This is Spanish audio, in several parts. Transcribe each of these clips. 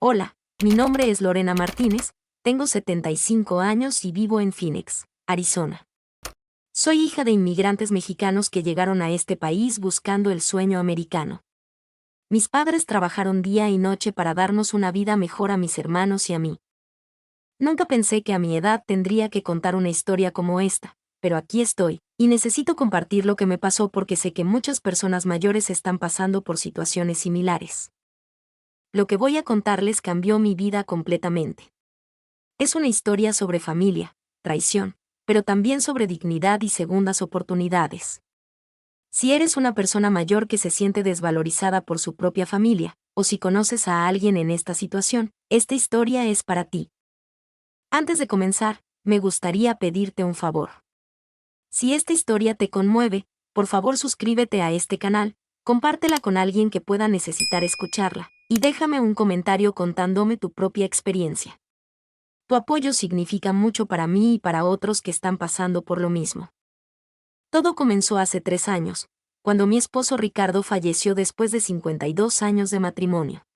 Hola, mi nombre es Lorena Martínez, tengo 75 años y vivo en Phoenix, Arizona. Soy hija de inmigrantes mexicanos que llegaron a este país buscando el sueño americano. Mis padres trabajaron día y noche para darnos una vida mejor a mis hermanos y a mí. Nunca pensé que a mi edad tendría que contar una historia como esta, pero aquí estoy, y necesito compartir lo que me pasó porque sé que muchas personas mayores están pasando por situaciones similares. Lo que voy a contarles cambió mi vida completamente. Es una historia sobre familia, traición, pero también sobre dignidad y segundas oportunidades. Si eres una persona mayor que se siente desvalorizada por su propia familia, o si conoces a alguien en esta situación, esta historia es para ti. Antes de comenzar, me gustaría pedirte un favor. Si esta historia te conmueve, por favor suscríbete a este canal, compártela con alguien que pueda necesitar escucharla, y déjame un comentario contándome tu propia experiencia. Tu apoyo significa mucho para mí y para otros que están pasando por lo mismo. Todo comenzó hace 3 años, cuando mi esposo Ricardo falleció después de 52 años de matrimonio.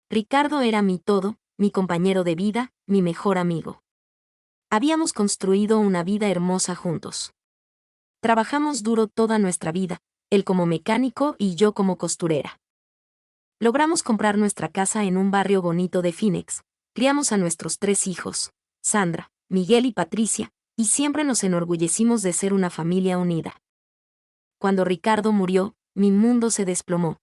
Ricardo era mi todo, mi compañero de vida, mi mejor amigo. Habíamos construido una vida hermosa juntos. Trabajamos duro toda nuestra vida, él como mecánico y yo como costurera. Logramos comprar nuestra casa en un barrio bonito de Phoenix, criamos a nuestros 3 hijos, Sandra, Miguel y Patricia, y siempre nos enorgullecimos de ser una familia unida. Cuando Ricardo murió, mi mundo se desplomó.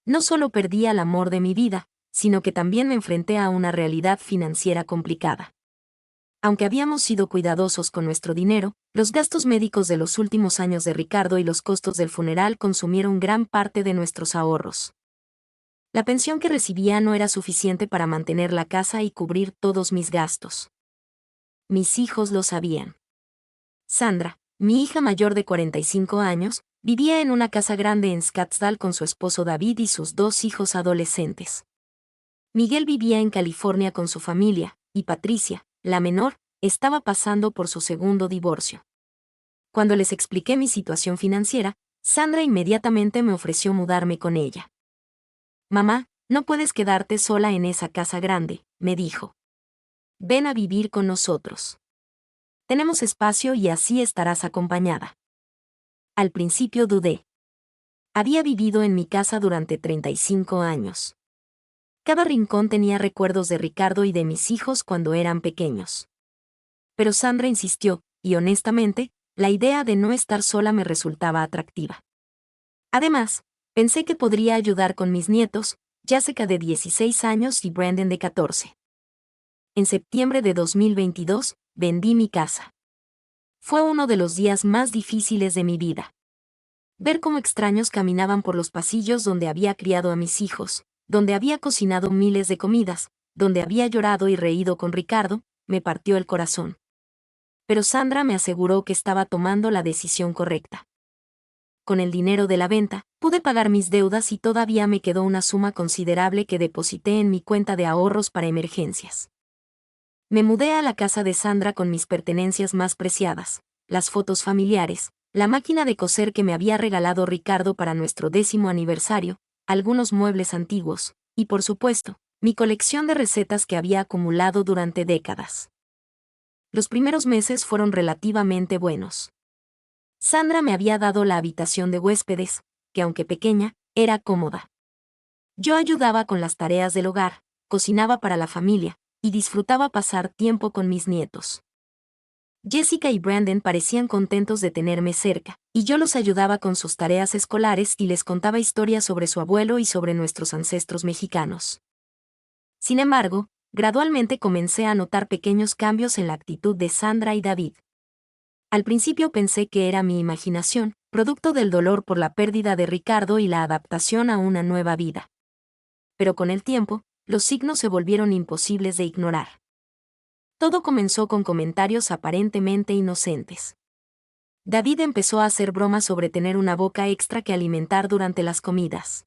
No solo perdí al amor de mi vida, sino que también me enfrenté a una realidad financiera complicada. Aunque habíamos sido cuidadosos con nuestro dinero, los gastos médicos de los últimos años de Ricardo y los costos del funeral consumieron gran parte de nuestros ahorros. La pensión que recibía no era suficiente para mantener la casa y cubrir todos mis gastos. Mis hijos lo sabían. Sandra, mi hija mayor de 45 años, vivía en una casa grande en Scottsdale con su esposo David y sus 2 hijos adolescentes. Miguel vivía en California con su familia, y Patricia, la menor, estaba pasando por su segundo divorcio. Cuando les expliqué mi situación financiera, Sandra inmediatamente me ofreció mudarme con ella. Mamá, no puedes quedarte sola en esa casa grande, me dijo. Ven a vivir con nosotros. Tenemos espacio y así estarás acompañada. Al principio dudé. Había vivido en mi casa durante 35 años. Cada rincón tenía recuerdos de Ricardo y de mis hijos cuando eran pequeños. Pero Sandra insistió, y honestamente, la idea de no estar sola me resultaba atractiva. Además, pensé que podría ayudar con mis nietos, Jessica de 16 años y Brandon de 14. En septiembre de 2022, vendí mi casa. Fue uno de los días más difíciles de mi vida. Ver cómo extraños caminaban por los pasillos donde había criado a mis hijos, donde había cocinado miles de comidas, donde había llorado y reído con Ricardo, me partió el corazón. Pero Sandra me aseguró que estaba tomando la decisión correcta. Con el dinero de la venta, pude pagar mis deudas y todavía me quedó una suma considerable que deposité en mi cuenta de ahorros para emergencias. Me mudé a la casa de Sandra con mis pertenencias más preciadas, las fotos familiares, la máquina de coser que me había regalado Ricardo para nuestro 10º aniversario, algunos muebles antiguos, y por supuesto, mi colección de recetas que había acumulado durante décadas. Los primeros meses fueron relativamente buenos. Sandra me había dado la habitación de huéspedes, que aunque pequeña, era cómoda. Yo ayudaba con las tareas del hogar, cocinaba para la familia, y disfrutaba pasar tiempo con mis nietos. Jessica y Brandon parecían contentos de tenerme cerca, y yo los ayudaba con sus tareas escolares y les contaba historias sobre su abuelo y sobre nuestros ancestros mexicanos. Sin embargo, gradualmente comencé a notar pequeños cambios en la actitud de Sandra y David. Al principio pensé que era mi imaginación, producto del dolor por la pérdida de Ricardo y la adaptación a una nueva vida. Pero con el tiempo, los signos se volvieron imposibles de ignorar. Todo comenzó con comentarios aparentemente inocentes. David empezó a hacer bromas sobre tener una boca extra que alimentar durante las comidas.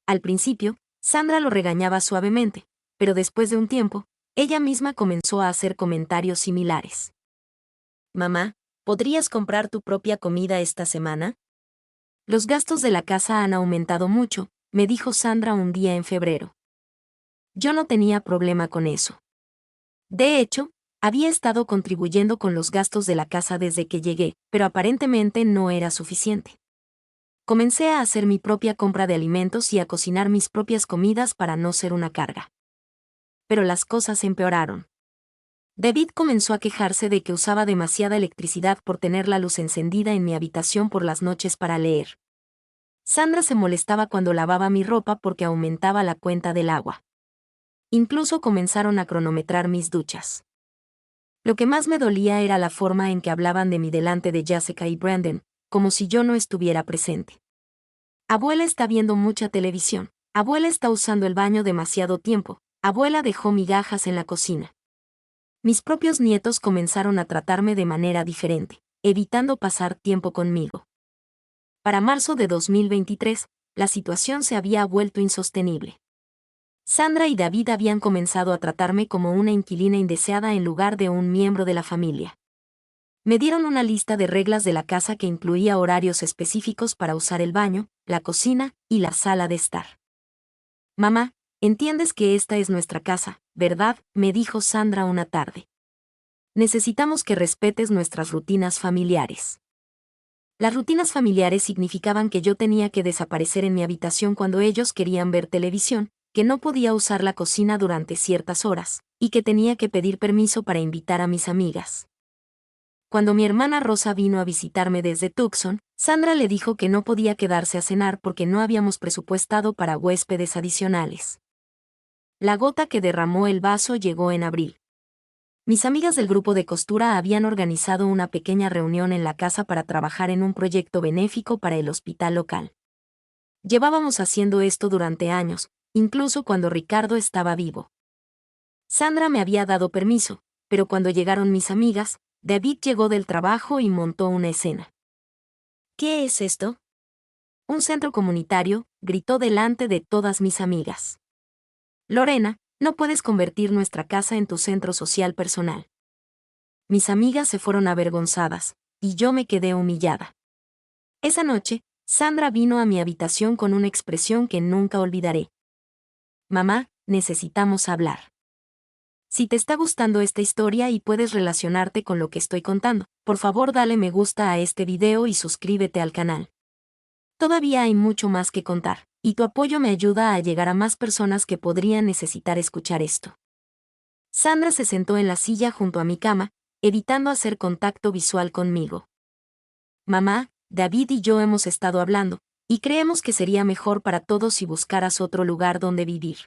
Al principio, Sandra lo regañaba suavemente, pero después de un tiempo, ella misma comenzó a hacer comentarios similares. Mamá, ¿podrías comprar tu propia comida esta semana? Los gastos de la casa han aumentado mucho, me dijo Sandra un día en febrero. Yo no tenía problema con eso. De hecho, había estado contribuyendo con los gastos de la casa desde que llegué, pero aparentemente no era suficiente. Comencé a hacer mi propia compra de alimentos y a cocinar mis propias comidas para no ser una carga. Pero las cosas empeoraron. David comenzó a quejarse de que usaba demasiada electricidad por tener la luz encendida en mi habitación por las noches para leer. Sandra se molestaba cuando lavaba mi ropa porque aumentaba la cuenta del agua. Incluso comenzaron a cronometrar mis duchas. Lo que más me dolía era la forma en que hablaban de mí delante de Jessica y Brandon, como si yo no estuviera presente. Abuela está viendo mucha televisión. Abuela está usando el baño demasiado tiempo. Abuela dejó migajas en la cocina. Mis propios nietos comenzaron a tratarme de manera diferente, evitando pasar tiempo conmigo. Para marzo de 2023, la situación se había vuelto insostenible. Sandra y David habían comenzado a tratarme como una inquilina indeseada en lugar de un miembro de la familia. Me dieron una lista de reglas de la casa que incluía horarios específicos para usar el baño, la cocina y la sala de estar. Mamá, entiendes que esta es nuestra casa, ¿verdad?, me dijo Sandra una tarde. Necesitamos que respetes nuestras rutinas familiares. Las rutinas familiares significaban que yo tenía que desaparecer en mi habitación cuando ellos querían ver televisión, que no podía usar la cocina durante ciertas horas, y que tenía que pedir permiso para invitar a mis amigas. Cuando mi hermana Rosa vino a visitarme desde Tucson, Sandra le dijo que no podía quedarse a cenar porque no habíamos presupuestado para huéspedes adicionales. La gota que derramó el vaso llegó en abril. Mis amigas del grupo de costura habían organizado una pequeña reunión en la casa para trabajar en un proyecto benéfico para el hospital local. Llevábamos haciendo esto durante años, incluso cuando Ricardo estaba vivo. Sandra me había dado permiso, pero cuando llegaron mis amigas, David llegó del trabajo y montó una escena. ¿Qué es esto? Un centro comunitario, gritó delante de todas mis amigas. Lorena, no puedes convertir nuestra casa en tu centro social personal. Mis amigas se fueron avergonzadas, y yo me quedé humillada. Esa noche, Sandra vino a mi habitación con una expresión que nunca olvidaré. Mamá, necesitamos hablar. Si te está gustando esta historia y puedes relacionarte con lo que estoy contando, por favor dale me gusta a este video y suscríbete al canal. Todavía hay mucho más que contar, y tu apoyo me ayuda a llegar a más personas que podrían necesitar escuchar esto. Sandra se sentó en la silla junto a mi cama, evitando hacer contacto visual conmigo. Mamá, David y yo hemos estado hablando, y creemos que sería mejor para todos si buscaras otro lugar donde vivir.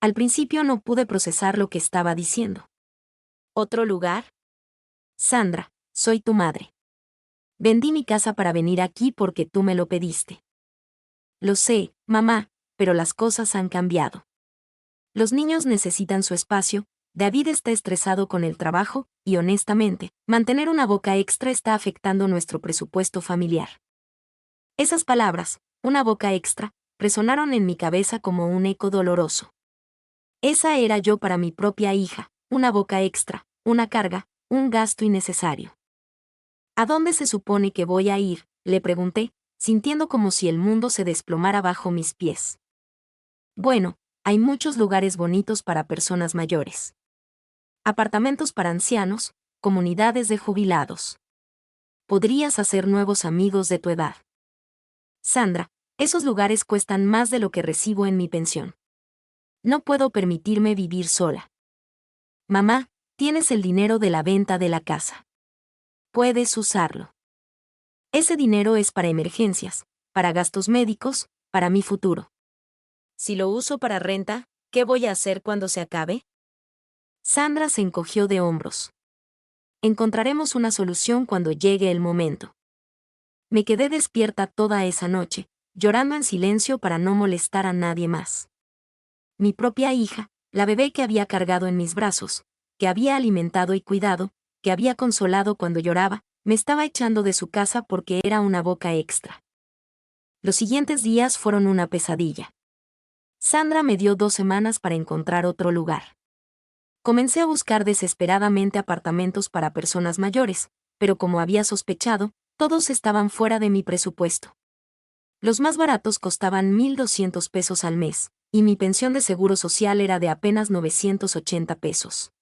Al principio no pude procesar lo que estaba diciendo. ¿Otro lugar? Sandra, soy tu madre. Vendí mi casa para venir aquí porque tú me lo pediste. Lo sé, mamá, pero las cosas han cambiado. Los niños necesitan su espacio, David está estresado con el trabajo, y honestamente, mantener una boca extra está afectando nuestro presupuesto familiar. Esas palabras, una boca extra, resonaron en mi cabeza como un eco doloroso. Esa era yo para mi propia hija, una boca extra, una carga, un gasto innecesario. ¿A dónde se supone que voy a ir?, le pregunté, sintiendo como si el mundo se desplomara bajo mis pies. Bueno, hay muchos lugares bonitos para personas mayores. Apartamentos para ancianos, comunidades de jubilados. Podrías hacer nuevos amigos de tu edad. Sandra, esos lugares cuestan más de lo que recibo en mi pensión. No puedo permitirme vivir sola. Mamá, tienes el dinero de la venta de la casa. Puedes usarlo. Ese dinero es para emergencias, para gastos médicos, para mi futuro. Si lo uso para renta, ¿qué voy a hacer cuando se acabe? Sandra se encogió de hombros. Encontraremos una solución cuando llegue el momento. Me quedé despierta toda esa noche, llorando en silencio para no molestar a nadie más. Mi propia hija, la bebé que había cargado en mis brazos, que había alimentado y cuidado, que había consolado cuando lloraba, me estaba echando de su casa porque era una boca extra. Los siguientes días fueron una pesadilla. Sandra me dio 2 semanas para encontrar otro lugar. Comencé a buscar desesperadamente apartamentos para personas mayores, pero como había sospechado, todos estaban fuera de mi presupuesto. Los más baratos costaban $1,200 al mes, y mi pensión de seguro social era de apenas 980 pesos.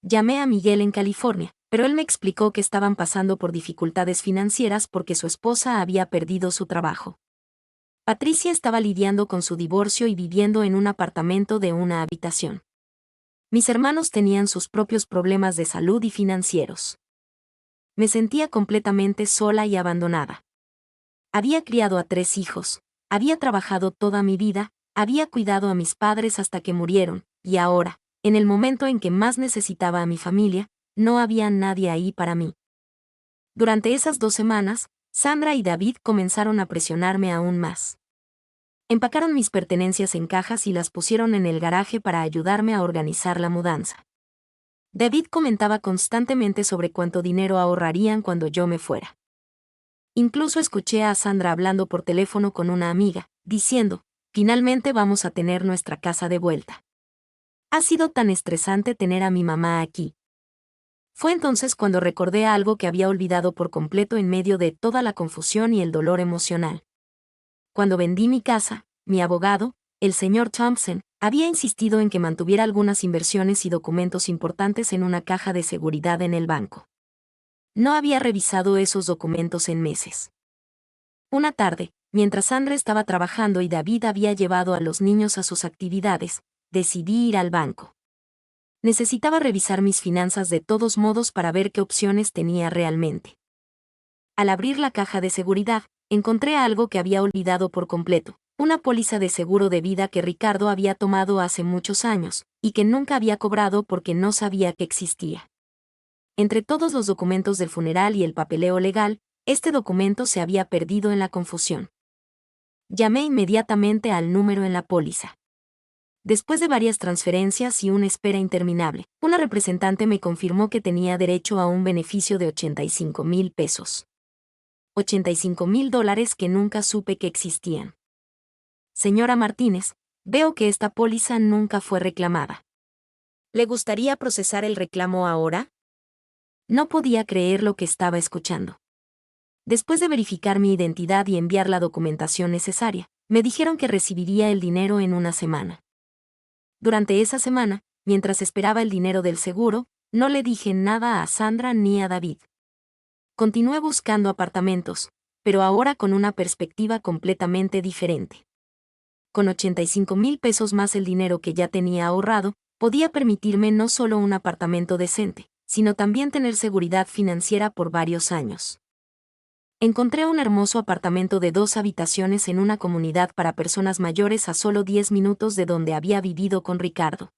Llamé a Miguel en California, pero él me explicó que estaban pasando por dificultades financieras porque su esposa había perdido su trabajo. Patricia estaba lidiando con su divorcio y viviendo en un apartamento de una habitación. Mis hermanos tenían sus propios problemas de salud y financieros. Me sentía completamente sola y abandonada. Había criado a 3 hijos, había trabajado toda mi vida, había cuidado a mis padres hasta que murieron, y ahora, en el momento en que más necesitaba a mi familia, no había nadie ahí para mí. Durante esas 2 semanas, Sandra y David comenzaron a presionarme aún más. Empacaron mis pertenencias en cajas y las pusieron en el garaje para ayudarme a organizar la mudanza. David comentaba constantemente sobre cuánto dinero ahorrarían cuando yo me fuera. Incluso escuché a Sandra hablando por teléfono con una amiga, diciendo, finalmente vamos a tener nuestra casa de vuelta. Ha sido tan estresante tener a mi mamá aquí. Fue entonces cuando recordé algo que había olvidado por completo en medio de toda la confusión y el dolor emocional. Cuando vendí mi casa, mi abogado, el señor Thompson, había insistido en que mantuviera algunas inversiones y documentos importantes en una caja de seguridad en el banco. No había revisado esos documentos en meses. Una tarde, mientras Sandra estaba trabajando y David había llevado a los niños a sus actividades, decidí ir al banco. Necesitaba revisar mis finanzas de todos modos para ver qué opciones tenía realmente. Al abrir la caja de seguridad, encontré algo que había olvidado por completo, una póliza de seguro de vida que Ricardo había tomado hace muchos años, y que nunca había cobrado porque no sabía que existía. Entre todos los documentos del funeral y el papeleo legal, este documento se había perdido en la confusión. Llamé inmediatamente al número en la póliza. Después de varias transferencias y una espera interminable, una representante me confirmó que tenía derecho a un beneficio de 85,000 pesos. $85,000 que nunca supe que existían. Señora Martínez, veo que esta póliza nunca fue reclamada. ¿Le gustaría procesar el reclamo ahora? No podía creer lo que estaba escuchando. Después de verificar mi identidad y enviar la documentación necesaria, me dijeron que recibiría el dinero en una semana. Durante esa semana, mientras esperaba el dinero del seguro, no le dije nada a Sandra ni a David. Continué buscando apartamentos, pero ahora con una perspectiva completamente diferente. Con 85,000 pesos más el dinero que ya tenía ahorrado, podía permitirme no solo un apartamento decente, sino también tener seguridad financiera por varios años. Encontré un hermoso apartamento de 2 habitaciones en una comunidad para personas mayores a solo 10 minutos de donde había vivido con Ricardo.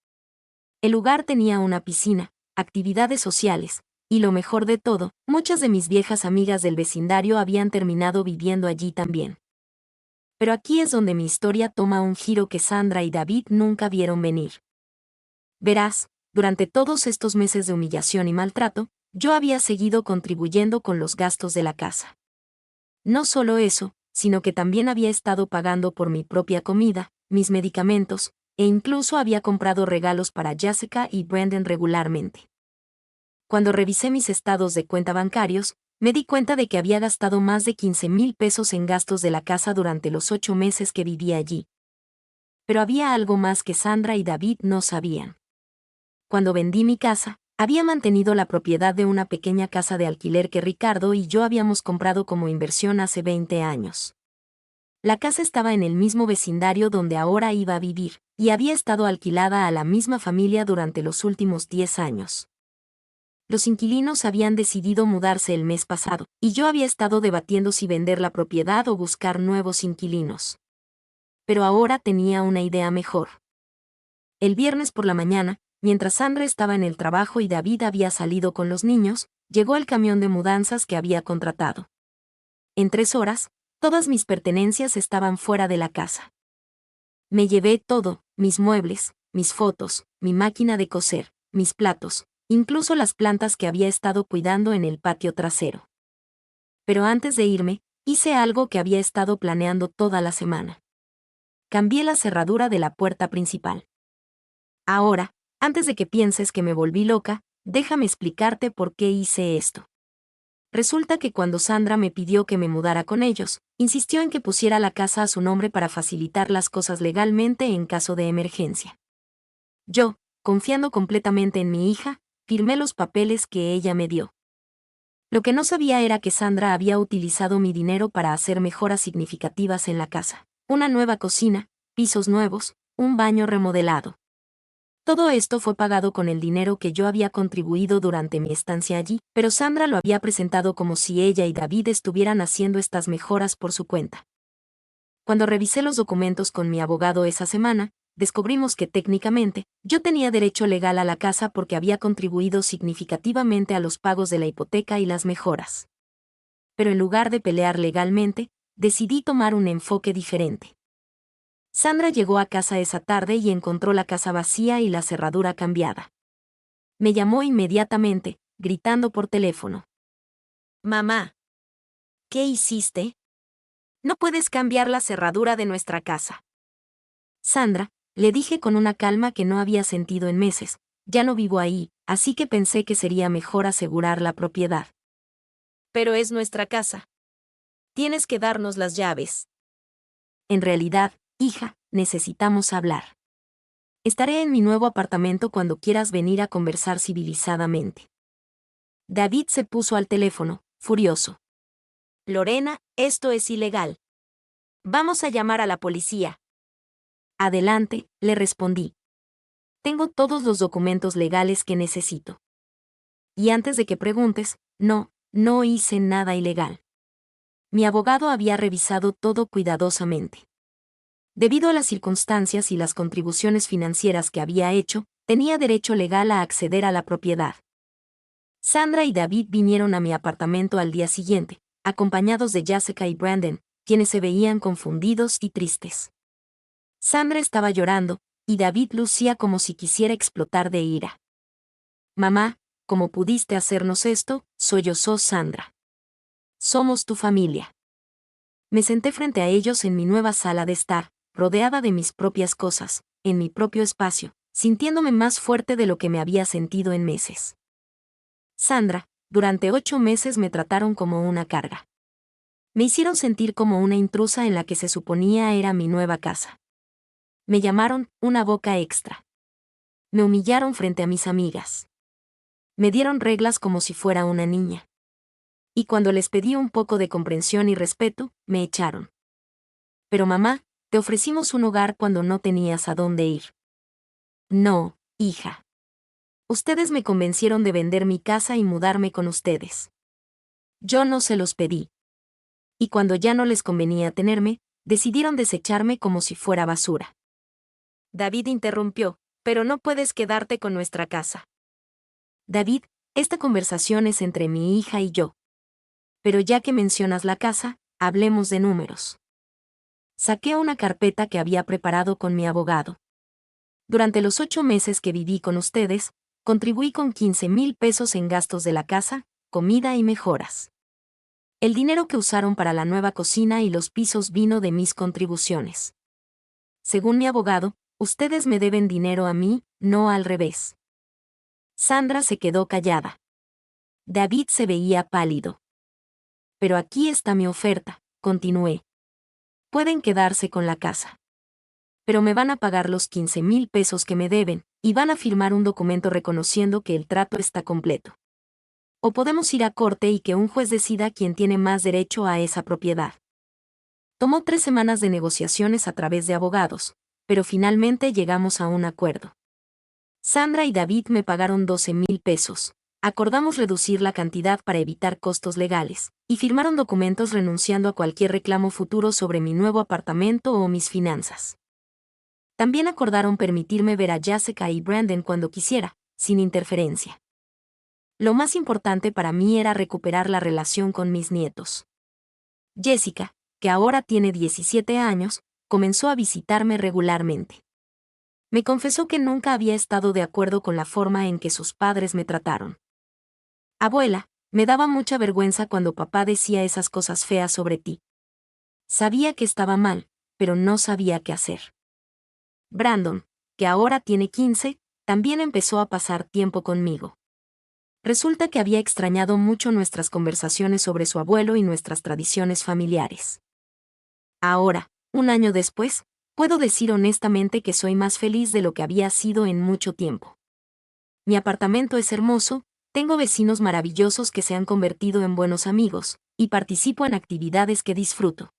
El lugar tenía una piscina, actividades sociales, y lo mejor de todo, muchas de mis viejas amigas del vecindario habían terminado viviendo allí también. Pero aquí es donde mi historia toma un giro que Sandra y David nunca vieron venir. Verás, durante todos estos meses de humillación y maltrato, yo había seguido contribuyendo con los gastos de la casa. No solo eso, sino que también había estado pagando por mi propia comida, mis medicamentos, e incluso había comprado regalos para Jessica y Brandon regularmente. Cuando revisé mis estados de cuenta bancarios, me di cuenta de que había gastado más de 15,000 pesos en gastos de la casa durante los 8 meses que vivía allí. Pero había algo más que Sandra y David no sabían. Cuando vendí mi casa, había mantenido la propiedad de una pequeña casa de alquiler que Ricardo y yo habíamos comprado como inversión hace 20 años. La casa estaba en el mismo vecindario donde ahora iba a vivir, y había estado alquilada a la misma familia durante los últimos 10 años. Los inquilinos habían decidido mudarse el mes pasado, y yo había estado debatiendo si vender la propiedad o buscar nuevos inquilinos. Pero ahora tenía una idea mejor. El viernes por la mañana, mientras Sandra estaba en el trabajo y David había salido con los niños, llegó el camión de mudanzas que había contratado. En 3 horas, todas mis pertenencias estaban fuera de la casa. Me llevé todo, mis muebles, mis fotos, mi máquina de coser, mis platos, incluso las plantas que había estado cuidando en el patio trasero. Pero antes de irme, hice algo que había estado planeando toda la semana. Cambié la cerradura de la puerta principal. Ahora, antes de que pienses que me volví loca, déjame explicarte por qué hice esto. Resulta que cuando Sandra me pidió que me mudara con ellos, Insistió en que pusiera la casa a su nombre para facilitar las cosas legalmente en caso de emergencia. Yo, confiando completamente en mi hija, firmé los papeles que ella me dio. Lo que no sabía era que Sandra había utilizado mi dinero para hacer mejoras significativas en la casa. Una nueva cocina, pisos nuevos, un baño remodelado. Todo esto fue pagado con el dinero que yo había contribuido durante mi estancia allí, pero Sandra lo había presentado como si ella y David estuvieran haciendo estas mejoras por su cuenta. Cuando revisé los documentos con mi abogado esa semana, descubrimos que técnicamente, yo tenía derecho legal a la casa porque había contribuido significativamente a los pagos de la hipoteca y las mejoras. Pero en lugar de pelear legalmente, decidí tomar un enfoque diferente. Sandra llegó a casa esa tarde y encontró la casa vacía y la cerradura cambiada. Me llamó inmediatamente, gritando por teléfono. «Mamá, ¿qué hiciste? No puedes cambiar la cerradura de nuestra casa». Sandra, le dije con una calma que no había sentido en meses, ya no vivo ahí, así que pensé que sería mejor asegurar la propiedad. «Pero es nuestra casa. Tienes que darnos las llaves». «En realidad, hija, necesitamos hablar. Estaré en mi nuevo apartamento cuando quieras venir a conversar civilizadamente». David se puso al teléfono, furioso. «Lorena, esto es ilegal. Vamos a llamar a la policía». «Adelante», le respondí. «Tengo todos los documentos legales que necesito. Y antes de que preguntes, no hice nada ilegal». Mi abogado había revisado todo cuidadosamente. Debido a las circunstancias y las contribuciones financieras que había hecho, tenía derecho legal a acceder a la propiedad. Sandra y David vinieron a mi apartamento al día siguiente, acompañados de Jessica y Brandon, quienes se veían confundidos y tristes. Sandra estaba llorando, y David lucía como si quisiera explotar de ira. «Mamá, ¿cómo pudiste hacernos esto?», sollozó Sandra. «Somos tu familia». Me senté frente a ellos en mi nueva sala de estar, rodeada de mis propias cosas, en mi propio espacio, sintiéndome más fuerte de lo que me había sentido en meses. Sandra, durante 8 meses me trataron como una carga. Me hicieron sentir como una intrusa en la que se suponía era mi nueva casa. Me llamaron una boca extra. Me humillaron frente a mis amigas. Me dieron reglas como si fuera una niña. Y cuando les pedí un poco de comprensión y respeto, me echaron. «Pero mamá, te ofrecimos un hogar cuando no tenías a dónde ir». «No, hija. Ustedes me convencieron de vender mi casa y mudarme con ustedes. Yo no se los pedí. Y cuando ya no les convenía tenerme, decidieron desecharme como si fuera basura». David interrumpió, «Pero no puedes quedarte con nuestra casa». «David, esta conversación es entre mi hija y yo. Pero ya que mencionas la casa, hablemos de números». Saqué una carpeta que había preparado con mi abogado. «Durante los 8 meses que viví con ustedes, contribuí con 15,000 pesos en gastos de la casa, comida y mejoras. El dinero que usaron para la nueva cocina y los pisos vino de mis contribuciones. Según mi abogado, ustedes me deben dinero a mí, no al revés». Sandra se quedó callada. David se veía pálido. «Pero aquí está mi oferta», continué. «Pueden quedarse con la casa. Pero me van a pagar los 15,000 pesos que me deben, y van a firmar un documento reconociendo que el trato está completo. O podemos ir a corte y que un juez decida quién tiene más derecho a esa propiedad». Tomó 3 semanas de negociaciones a través de abogados, pero finalmente llegamos a un acuerdo. Sandra y David me pagaron 12,000 pesos. Acordamos reducir la cantidad para evitar costos legales, y firmaron documentos renunciando a cualquier reclamo futuro sobre mi nuevo apartamento o mis finanzas. También acordaron permitirme ver a Jessica y Brandon cuando quisiera, sin interferencia. Lo más importante para mí era recuperar la relación con mis nietos. Jessica, que ahora tiene 17 años, comenzó a visitarme regularmente. Me confesó que nunca había estado de acuerdo con la forma en que sus padres me trataron. «Abuela, me daba mucha vergüenza cuando papá decía esas cosas feas sobre ti. Sabía que estaba mal, pero no sabía qué hacer». Brandon, que ahora tiene 15, también empezó a pasar tiempo conmigo. Resulta que había extrañado mucho nuestras conversaciones sobre su abuelo y nuestras tradiciones familiares. Ahora, un año después, puedo decir honestamente que soy más feliz de lo que había sido en mucho tiempo. Mi apartamento es hermoso, tengo vecinos maravillosos que se han convertido en buenos amigos, y participo en actividades que disfruto.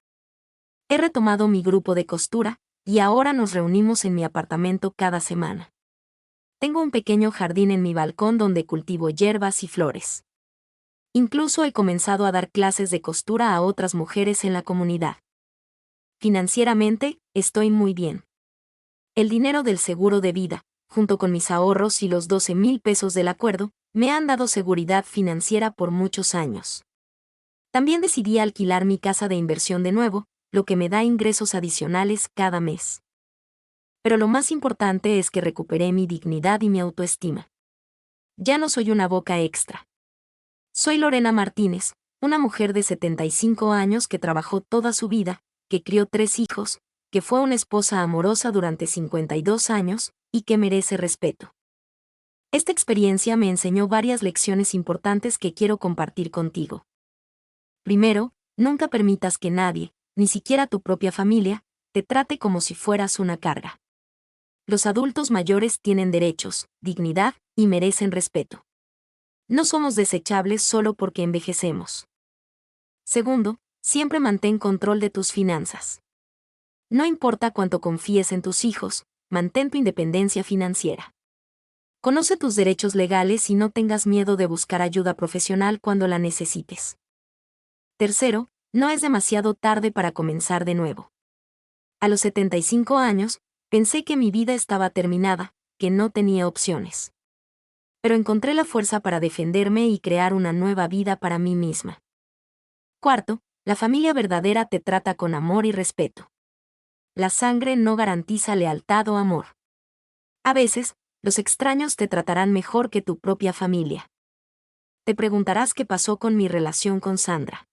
He retomado mi grupo de costura, y ahora nos reunimos en mi apartamento cada semana. Tengo un pequeño jardín en mi balcón donde cultivo hierbas y flores. Incluso he comenzado a dar clases de costura a otras mujeres en la comunidad. Financieramente, estoy muy bien. El dinero del seguro de vida, junto con mis ahorros y los 12,000 pesos del acuerdo, me han dado seguridad financiera por muchos años. También decidí alquilar mi casa de inversión de nuevo, lo que me da ingresos adicionales cada mes. Pero lo más importante es que recuperé mi dignidad y mi autoestima. Ya no soy una boca extra. Soy Lorena Martínez, una mujer de 75 años que trabajó toda su vida, que crió 3 hijos, que fue una esposa amorosa durante 52 años, y que merece respeto. Esta experiencia me enseñó varias lecciones importantes que quiero compartir contigo. Primero, nunca permitas que nadie, ni siquiera tu propia familia, te trate como si fueras una carga. Los adultos mayores tienen derechos, dignidad, y merecen respeto. No somos desechables solo porque envejecemos. Segundo, siempre mantén control de tus finanzas. No importa cuánto confíes en tus hijos, mantén tu independencia financiera. Conoce tus derechos legales y no tengas miedo de buscar ayuda profesional cuando la necesites. Tercero, no es demasiado tarde para comenzar de nuevo. A los 75 años, pensé que mi vida estaba terminada, que no tenía opciones. Pero encontré la fuerza para defenderme y crear una nueva vida para mí misma. Cuarto, la familia verdadera te trata con amor y respeto. La sangre no garantiza lealtad o amor. A veces, los extraños te tratarán mejor que tu propia familia. Te preguntarás qué pasó con mi relación con Sandra.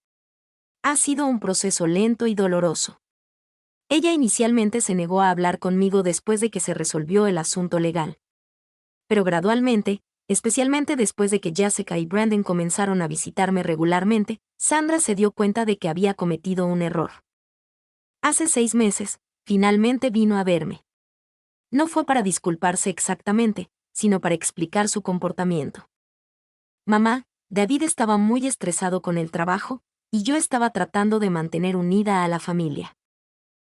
Ha sido un proceso lento y doloroso. Ella inicialmente se negó a hablar conmigo después de que se resolvió el asunto legal. Pero gradualmente, especialmente después de que Jessica y Brandon comenzaron a visitarme regularmente, Sandra se dio cuenta de que había cometido un error. Hace 6 meses, finalmente vino a verme. No fue para disculparse exactamente, sino para explicar su comportamiento. Mamá, David estaba muy estresado con el trabajo, y yo estaba tratando de mantener unida a la familia.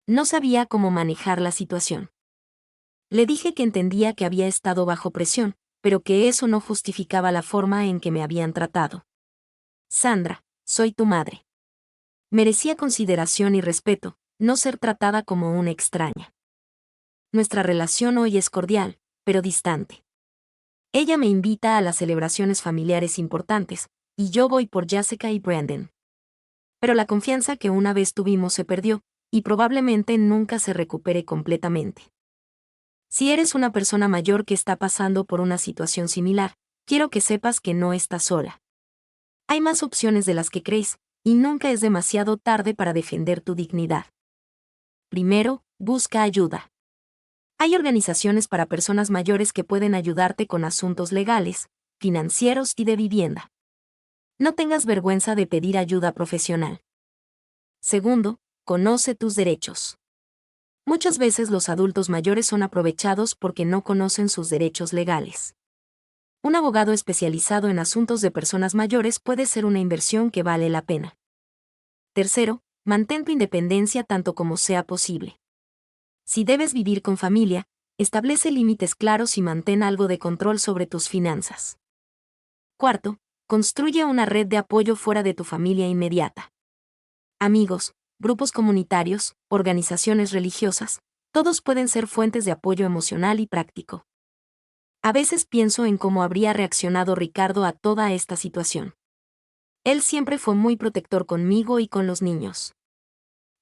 No sabía cómo manejar la situación. Le dije que entendía que había estado bajo presión, pero que eso no justificaba la forma en que me habían tratado. Sandra, soy tu madre. Merecía consideración y respeto, no ser tratada como una extraña. Nuestra relación hoy es cordial, pero distante. Ella me invita a las celebraciones familiares importantes, y yo voy por Jessica y Brandon. Pero la confianza que una vez tuvimos se perdió, y probablemente nunca se recupere completamente. Si eres una persona mayor que está pasando por una situación similar, quiero que sepas que no estás sola. Hay más opciones de las que crees, y nunca es demasiado tarde para defender tu dignidad. Primero, busca ayuda. Hay organizaciones para personas mayores que pueden ayudarte con asuntos legales, financieros y de vivienda. No tengas vergüenza de pedir ayuda profesional. Segundo, conoce tus derechos. Muchas veces los adultos mayores son aprovechados porque no conocen sus derechos legales. Un abogado especializado en asuntos de personas mayores puede ser una inversión que vale la pena. Tercero, mantén tu independencia tanto como sea posible. Si debes vivir con familia, establece límites claros y mantén algo de control sobre tus finanzas. Cuarto, construye una red de apoyo fuera de tu familia inmediata. Amigos, grupos comunitarios, organizaciones religiosas, todos pueden ser fuentes de apoyo emocional y práctico. A veces pienso en cómo habría reaccionado Ricardo a toda esta situación. Él siempre fue muy protector conmigo y con los niños.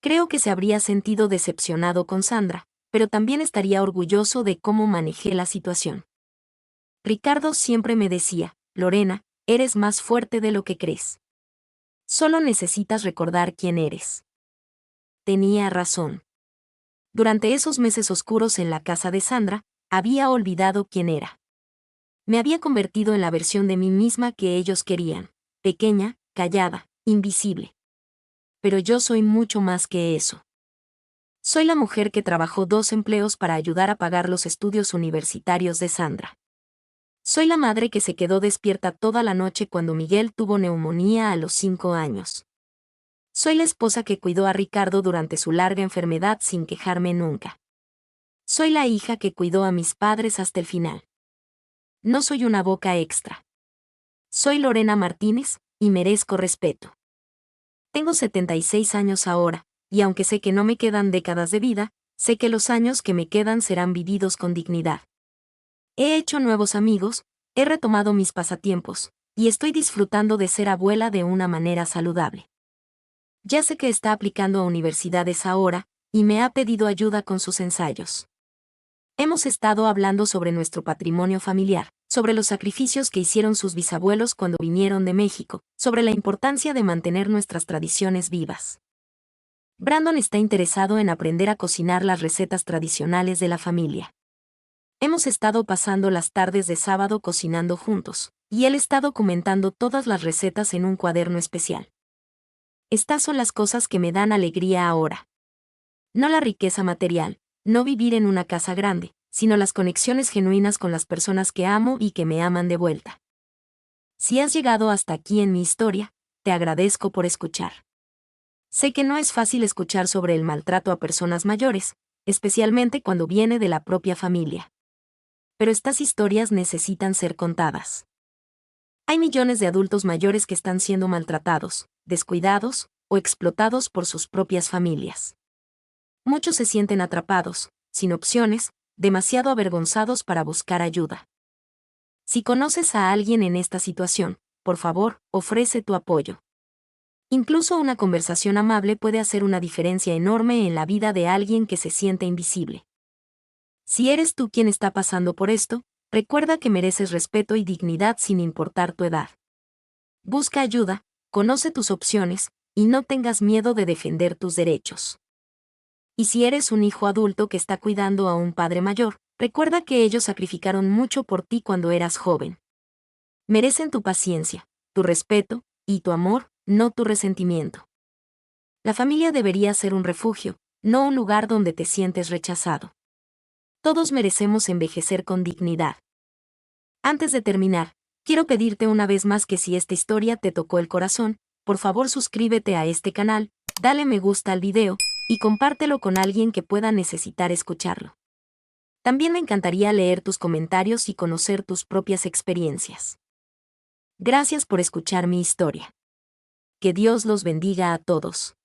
Creo que se habría sentido decepcionado con Sandra, pero también estaría orgulloso de cómo manejé la situación. Ricardo siempre me decía, Lorena, eres más fuerte de lo que crees. Solo necesitas recordar quién eres. Tenía razón. Durante esos meses oscuros en la casa de Sandra, había olvidado quién era. Me había convertido en la versión de mí misma que ellos querían, pequeña, callada, invisible. Pero yo soy mucho más que eso. Soy la mujer que trabajó 2 empleos para ayudar a pagar los estudios universitarios de Sandra. Soy la madre que se quedó despierta toda la noche cuando Miguel tuvo neumonía a los 5 años. Soy la esposa que cuidó a Ricardo durante su larga enfermedad sin quejarme nunca. Soy la hija que cuidó a mis padres hasta el final. No soy una boca extra. Soy Lorena Martínez, y merezco respeto. Tengo 76 años ahora, y aunque sé que no me quedan décadas de vida, sé que los años que me quedan serán vividos con dignidad. He hecho nuevos amigos, he retomado mis pasatiempos, y estoy disfrutando de ser abuela de una manera saludable. Ya sé que está aplicando a universidades ahora, y me ha pedido ayuda con sus ensayos. Hemos estado hablando sobre nuestro patrimonio familiar, sobre los sacrificios que hicieron sus bisabuelos cuando vinieron de México, sobre la importancia de mantener nuestras tradiciones vivas. Brandon está interesado en aprender a cocinar las recetas tradicionales de la familia. Hemos estado pasando las tardes de sábado cocinando juntos, y él está documentando todas las recetas en un cuaderno especial. Estas son las cosas que me dan alegría ahora. No la riqueza material, no vivir en una casa grande, sino las conexiones genuinas con las personas que amo y que me aman de vuelta. Si has llegado hasta aquí en mi historia, te agradezco por escuchar. Sé que no es fácil escuchar sobre el maltrato a personas mayores, especialmente cuando viene de la propia familia. Pero estas historias necesitan ser contadas. Hay millones de adultos mayores que están siendo maltratados, descuidados o explotados por sus propias familias. Muchos se sienten atrapados, sin opciones, demasiado avergonzados para buscar ayuda. Si conoces a alguien en esta situación, por favor, ofrece tu apoyo. Incluso una conversación amable puede hacer una diferencia enorme en la vida de alguien que se siente invisible. Si eres tú quien está pasando por esto, recuerda que mereces respeto y dignidad sin importar tu edad. Busca ayuda, conoce tus opciones, y no tengas miedo de defender tus derechos. Y si eres un hijo adulto que está cuidando a un padre mayor, recuerda que ellos sacrificaron mucho por ti cuando eras joven. Merecen tu paciencia, tu respeto, y tu amor, no tu resentimiento. La familia debería ser un refugio, no un lugar donde te sientes rechazado. Todos merecemos envejecer con dignidad. Antes de terminar, quiero pedirte una vez más que si esta historia te tocó el corazón, por favor suscríbete a este canal, dale me gusta al video, y compártelo con alguien que pueda necesitar escucharlo. También me encantaría leer tus comentarios y conocer tus propias experiencias. Gracias por escuchar mi historia. Que Dios los bendiga a todos.